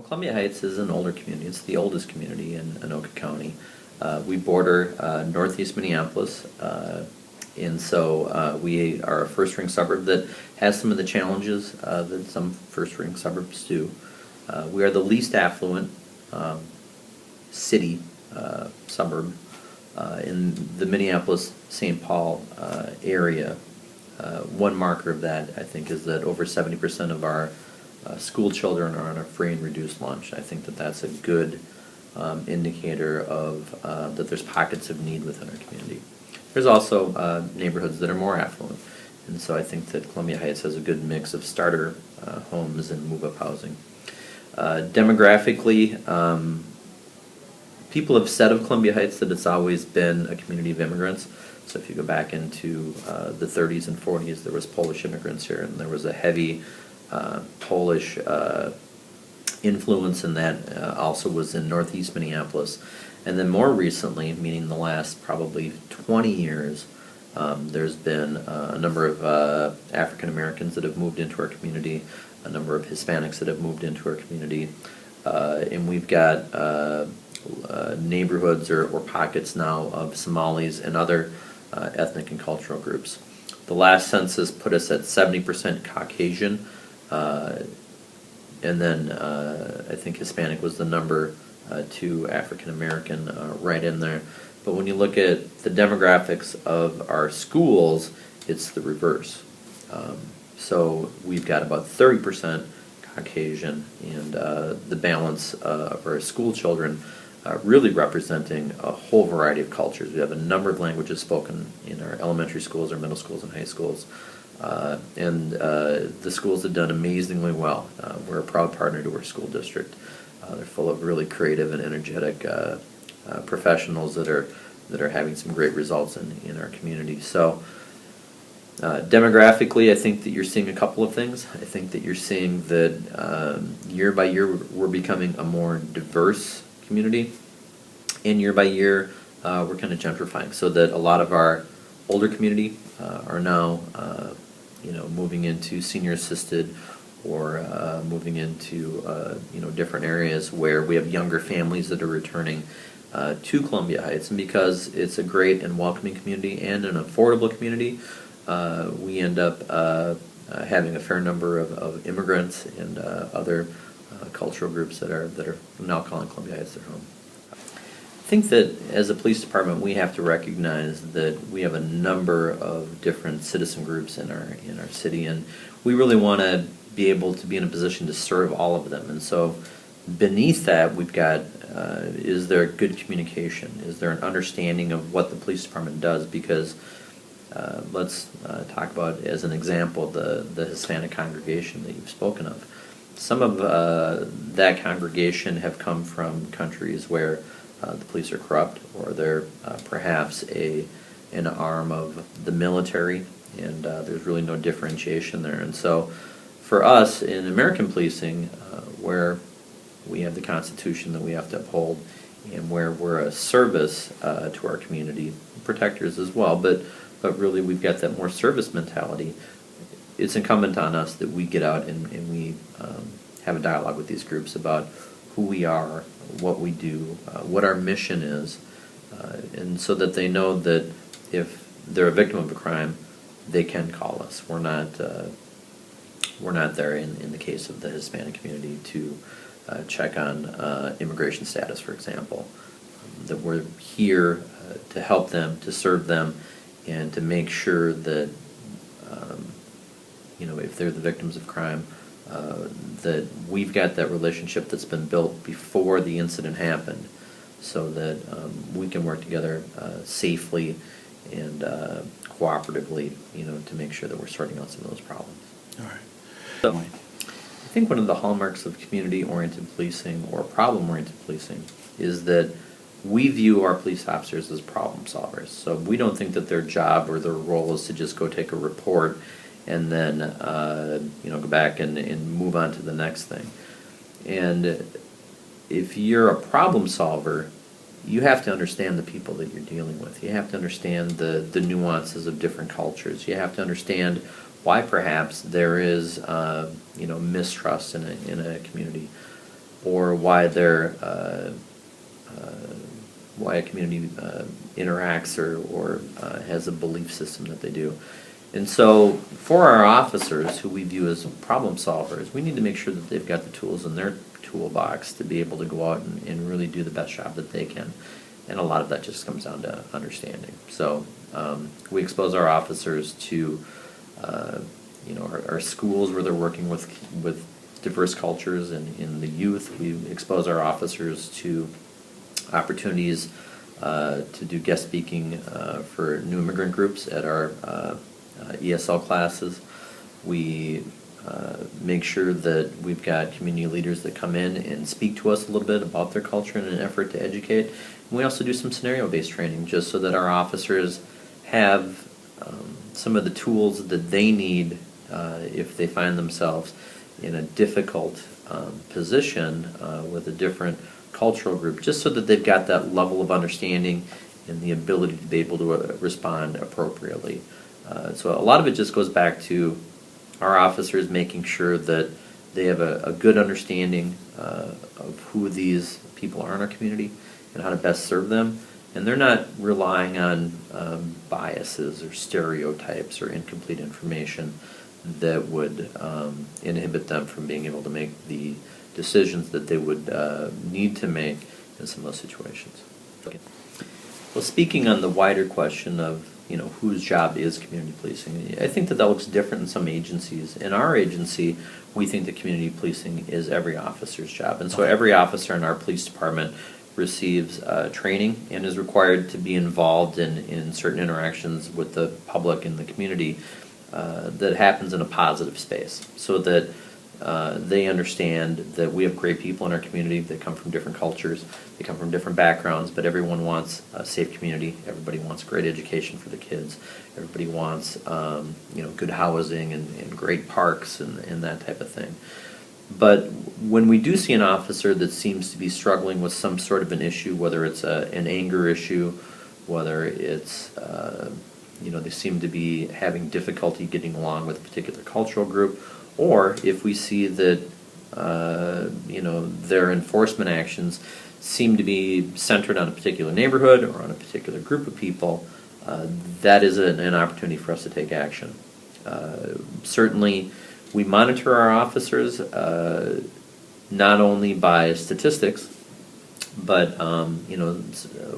Well, Columbia Heights is an older community. It's the oldest community in Anoka County. We border northeast Minneapolis, and so we are a first-ring suburb that has some of the challenges that some first-ring suburbs do. We are the least affluent city suburb in the Minneapolis-St. Paul area. One marker of that, I think, is that over 70% of our school children are on a free and reduced lunch. I think that that's a good indicator of that there's pockets of need within our community. There's also neighborhoods that are more affluent, and so I think that Columbia Heights has a good mix of starter homes and move-up housing. Demographically, people have said of Columbia Heights that it's always been a community of immigrants. So if you go back into the 30s and 40s, there was Polish immigrants here, and there was a heavy Polish influence in that. Also was in northeast Minneapolis. And then more recently, meaning the last probably 20 years, there's been a number of African Americans that have moved into our community, a number of Hispanics that have moved into our community, and we've got neighborhoods or pockets now of Somalis and other ethnic and cultural groups. The last census put us at 70% Caucasian, and then I think Hispanic was the number 2, African American right in there. But when you look at the demographics of our schools, it's the reverse. So we've got about 30% Caucasian, and the balance of our school children really representing a whole variety of cultures. We have a number of languages spoken in our elementary schools, our middle schools, and high schools. And the schools have done amazingly well. We're a proud partner to our school district. They're full of really creative and energetic professionals that are having some great results in our community. So demographically, I think that you're seeing a couple of things. I think that you're seeing that year by year we're becoming a more diverse community, and year by year we're kind of gentrifying, so that a lot of our older community are now moving into senior assisted or moving into different areas where we have younger families that are returning to Columbia Heights. And because it's a great and welcoming community and an affordable community, we end up having a fair number of immigrants and other cultural groups that are now calling Columbia Heights their home. I think that as a police department, we have to recognize that we have a number of different citizen groups in our city, and we really want to be able to be in a position to serve all of them. And so beneath that, we've got is there good communication? Is there an understanding of what the police department does? Because let's talk about, as an example, the Hispanic congregation that you've spoken of. Some of that congregation have come from countries where the police are corrupt, or they're perhaps an arm of the military, and there's really no differentiation there. And so for us in American policing, where we have the Constitution that we have to uphold, and where we're a service to our community, protectors as well, but really we've got that more service mentality. It's incumbent on us that we get out and we have a dialogue with these groups about who we are, what we do, what our mission is, and so that they know that if they're a victim of a crime, they can call us. We're not there in the case of the Hispanic community to check on immigration status, for example. That we're here to help them, to serve them, and to make sure that if they're the victims of crime, that we've got that relationship that's been built before the incident happened, so that we can work together safely and cooperatively, to make sure that we're sorting out some of those problems. All right. So, I think one of the hallmarks of community-oriented policing or problem-oriented policing is that we view our police officers as problem solvers. So we don't think that their job or their role is to just go take a report and then go back and move on to the next thing. And if you're a problem solver, you have to understand the people that you're dealing with. You have to understand the nuances of different cultures. You have to understand why perhaps there is mistrust in a community. or why they're why a community interacts or has a belief system that they do. And so for our officers, who we view as problem solvers, we need to make sure that they've got the tools in their toolbox to be able to go out and really do the best job that they can. And a lot of that just comes down to understanding. So we expose our officers to our schools where they're working with diverse cultures, and in the youth we expose our officers to opportunities to do guest speaking for new immigrant groups at our ESL classes. We make sure that we've got community leaders that come in and speak to us a little bit about their culture in an effort to educate. And we also do some scenario-based training just so that our officers have some of the tools that they need if they find themselves in a difficult position with a different cultural group, just so that they've got that level of understanding and the ability to be able to respond appropriately. So a lot of it just goes back to our officers making sure that they have a good understanding of who these people are in our community and how to best serve them. And they're not relying on biases or stereotypes or incomplete information that would inhibit them from being able to make the decisions that they would need to make in some of those situations. Okay. Well, speaking on the wider question of whose job is community policing, I think that looks different in some agencies. In our agency, we think that community policing is every officer's job, and so every officer in our police department receives training and is required to be involved in certain interactions with the public and the community that happens in a positive space, so that they understand that we have great people in our community. They come from different cultures, they come from different backgrounds, but everyone wants a safe community. Everybody wants great education for the kids. Everybody wants good housing and great parks and that type of thing. But when we do see an officer that seems to be struggling with some sort of an issue, whether it's an anger issue, whether it's they seem to be having difficulty getting along with a particular cultural group, or if we see that their enforcement actions seem to be centered on a particular neighborhood or on a particular group of people, that is an opportunity for us to take action. Certainly, we monitor our officers not only by statistics, but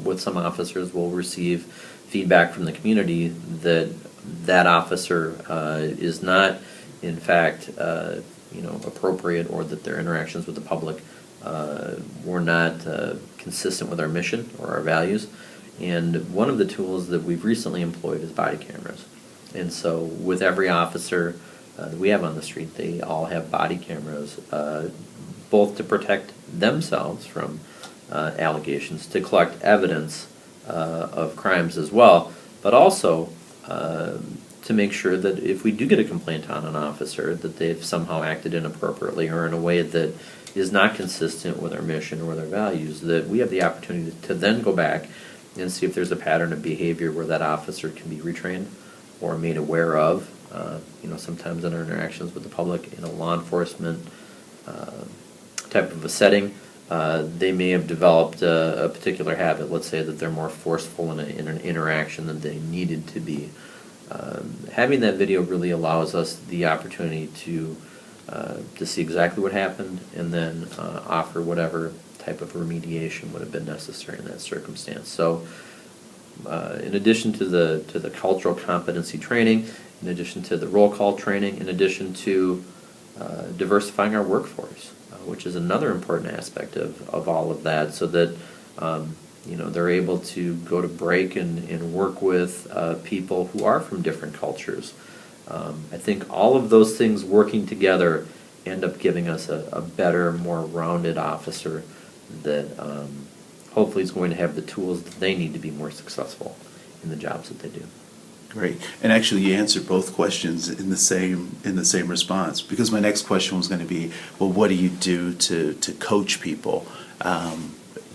with some officers we'll receive feedback from the community that officer is not, in fact, appropriate, or that their interactions with the public were not consistent with our mission or our values. And one of the tools that we've recently employed is body cameras. And so with every officer that we have on the street, they all have body cameras, both to protect themselves from allegations, to collect evidence of crimes as well, but also to make sure that if we do get a complaint on an officer that they've somehow acted inappropriately or in a way that is not consistent with our mission or with our values, that we have the opportunity to then go back and see if there's a pattern of behavior where that officer can be retrained or made aware of. Sometimes in our interactions with the public in a law enforcement type of a setting, they may have developed a particular habit. Let's say that they're more forceful in an interaction than they needed to be. Having that video really allows us the opportunity to see exactly what happened, and then offer whatever type of remediation would have been necessary in that circumstance. So, in addition to the cultural competency training, in addition to the roll call training, in addition to diversifying our workforce, which is another important aspect of all of that, so that they're able to go to break and work with people who are from different cultures. I think all of those things working together end up giving us a better, more rounded officer that hopefully is going to have the tools that they need to be more successful in the jobs that they do. Great. And actually you answered both questions in the same response, because my next question was going to be, well, what do you do to coach people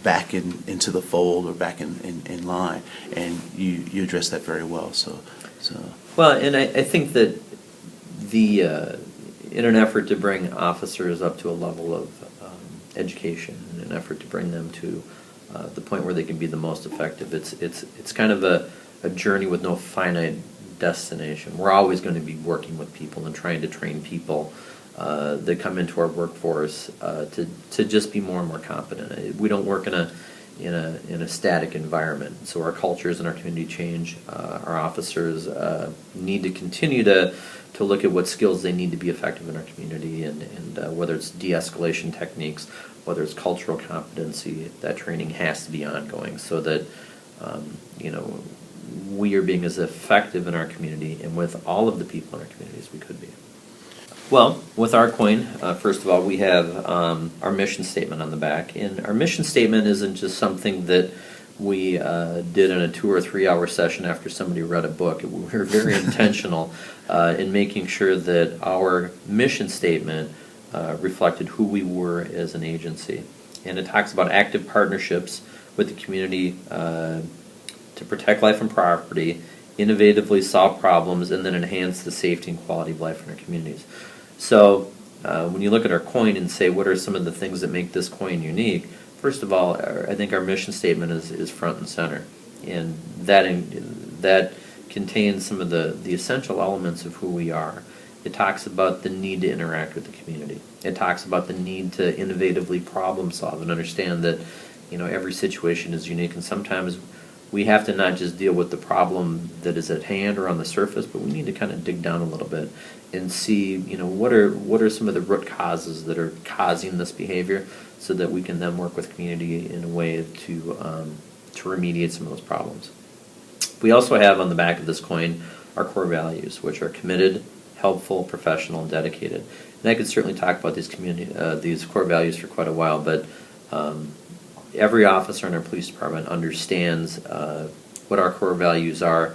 back into the fold or back in line? And you addressed that very well. So. Well, and I think that in an effort to bring officers up to a level of education in an effort to bring them to the point where they can be the most effective. It's kind of a journey with no finite destination. We're always going to be working with people and trying to train people that come into our workforce to just be more and more competent. We don't work in a static environment, so our cultures and our community change. Our officers need to continue to look at what skills they need to be effective in our community, and whether it's de-escalation techniques, whether it's cultural competency, that training has to be ongoing so that we are being as effective in our community and with all of the people in our community as we could be. Well, with our coin, first of all, we have our mission statement on the back. And our mission statement isn't just something that we did in a 2 or 3 hour session after somebody read a book. We were very intentional in making sure that our mission statement reflected who we were as an agency. And it talks about active partnerships with the community to protect life and property, innovatively solve problems, and then enhance the safety and quality of life in our communities. So when you look at our coin and say what are some of the things that make this coin unique, first of all, I think our mission statement is front and center, and that contains some of the essential elements of who we are. It talks about the need to interact with the community. It talks about the need to innovatively problem solve and understand that every situation is unique, and sometimes we have to not just deal with the problem that is at hand or on the surface, but we need to kind of dig down a little bit and see, what are some of the root causes that are causing this behavior, so that we can then work with community in a way to remediate some of those problems. We also have on the back of this coin our core values, which are committed, helpful, professional, and dedicated. And I could certainly talk about these core values for quite a while, but every officer in our police department understands what our core values are,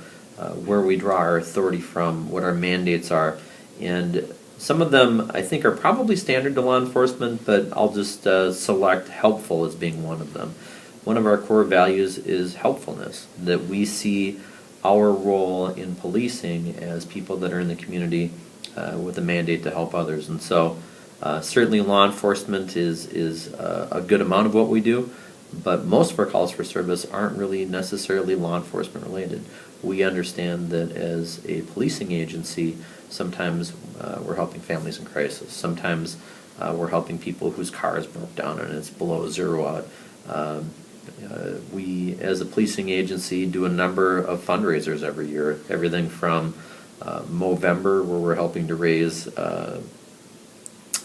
where we draw our authority from, what our mandates are, and some of them I think are probably standard to law enforcement, but I'll just select helpful as being one of them. One of our core values is helpfulness, that we see our role in policing as people that are in the community with a mandate to help others. And so certainly law enforcement is a good amount of what we do, but most of our calls for service aren't really necessarily law enforcement related. We understand that as a policing agency, sometimes we're helping families in crisis. Sometimes we're helping people whose cars broke down and it's below zero out. We, as a policing agency, do a number of fundraisers every year. Everything from Movember, where we're helping to raise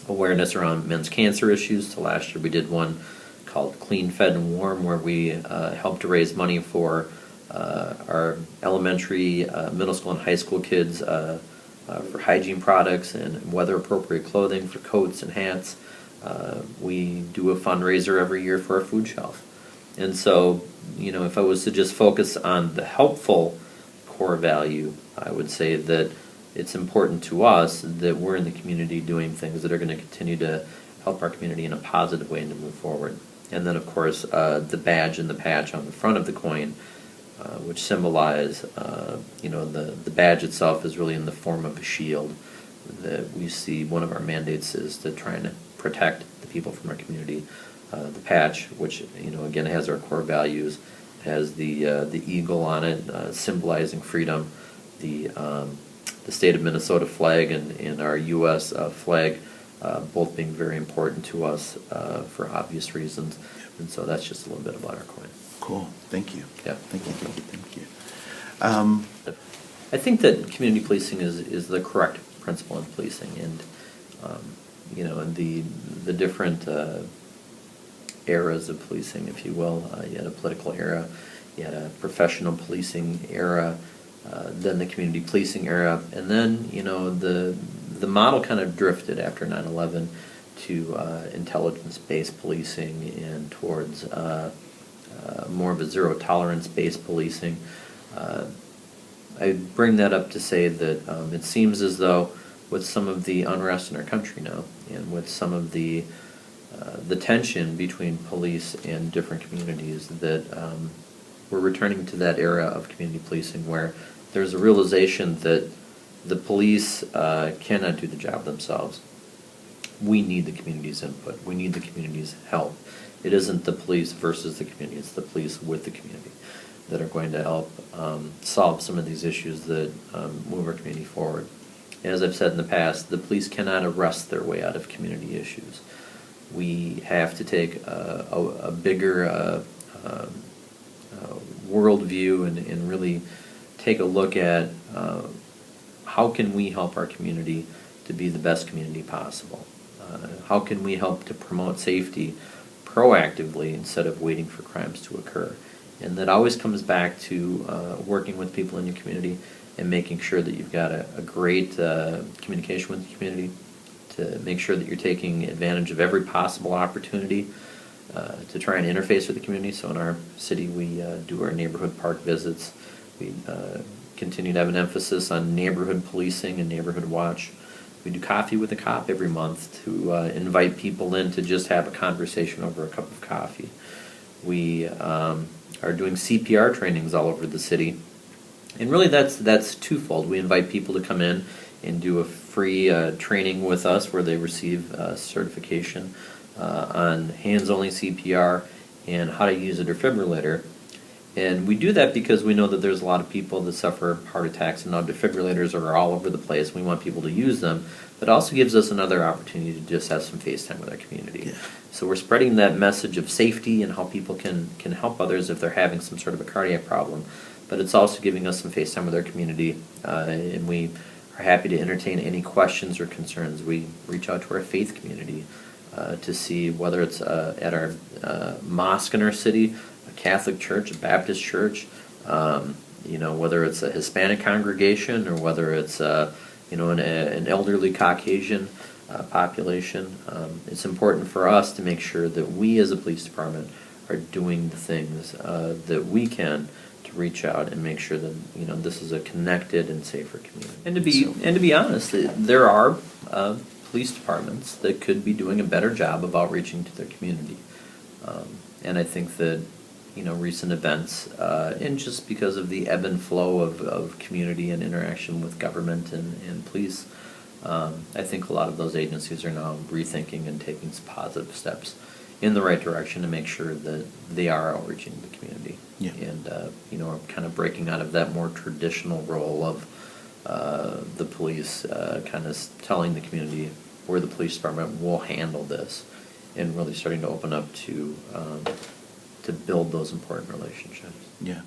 awareness around men's cancer issues, to last year we did one called Clean, Fed, and Warm, where we helped to raise money for our elementary, middle school, and high school kids for hygiene products and weather-appropriate clothing for coats and hats. We do a fundraiser every year for our food shelf. And so, if I was to just focus on the helpful core value, I would say that it's important to us that we're in the community doing things that are going to continue to help our community in a positive way and to move forward. And then, of course, the badge and the patch on the front of the coin, which symbolize, the badge itself is really in the form of a shield. That we see one of our mandates is to try and protect the people from our community. The patch, which again has our core values, has the eagle on it, symbolizing freedom. The state of Minnesota flag and our U.S. Flag, both being very important to us for obvious reasons. And so that's just a little bit about our coin. Cool. Thank you. Yeah. Thank you. I think that community policing is the correct principle in policing, and and the different eras of policing, if you will. You had a political era, you had a professional policing era, then the community policing era, and then the model kind of drifted after 9/11 to intelligence-based policing and towards more of a zero-tolerance-based policing. I bring that up to say that it seems as though with some of the unrest in our country now, and with some of the tension between police and different communities, that we're returning to that era of community policing where there's a realization that the police cannot do the job themselves. we need the community's input. We need the community's help. It isn't the police versus the community. It's the police with the community that are going to help solve some of these issues that move our community forward. As I've said in the past, the police cannot arrest their way out of community issues. We have to take a bigger worldview and really take a look at how can we help our community to be the best community possible. How can we help to promote safety proactively instead of waiting for crimes to occur? And that always comes back to working with people in your community and making sure that you've got a great communication with the community, to make sure that you're taking advantage of every possible opportunity to try and interface with the community. So in our city, we do our neighborhood park visits. We continue to have an emphasis on neighborhood policing and neighborhood watch. We do coffee with a cop every month to invite people in to just have a conversation over a cup of coffee. We are doing CPR trainings all over the city. And really that's twofold. We invite people to come in and do a free training with us where they receive certification on hands-only CPR and how to use a defibrillator. And we do that because we know that there's a lot of people that suffer heart attacks, and now defibrillators are all over the place. We want people to use them, but it also gives us another opportunity to just have some face time with our community. Yeah. So we're spreading that message of safety and how people can help others if they're having some sort of a cardiac problem, but it's also giving us some face time with our community, and we are happy to entertain any questions or concerns. We reach out to our faith community to see whether it's at our mosque in our city, a Catholic church, a Baptist church, whether it's a Hispanic congregation or whether it's an elderly Caucasian population. It's important for us to make sure that we as a police department are doing the things that we can to reach out and make sure that this is a connected and safer community. And to be honest, there are police departments that could be doing a better job of outreaching to their community. And I think that recent events, and just because of the ebb and flow of community and interaction with government and police, I think a lot of those agencies are now rethinking and taking some positive steps in the right direction to make sure that they are outreaching the community. Yeah. And are kind of breaking out of that more traditional role of the police, kind of telling the community where the police department will handle this, and really starting to open up to build those important relationships. Yeah.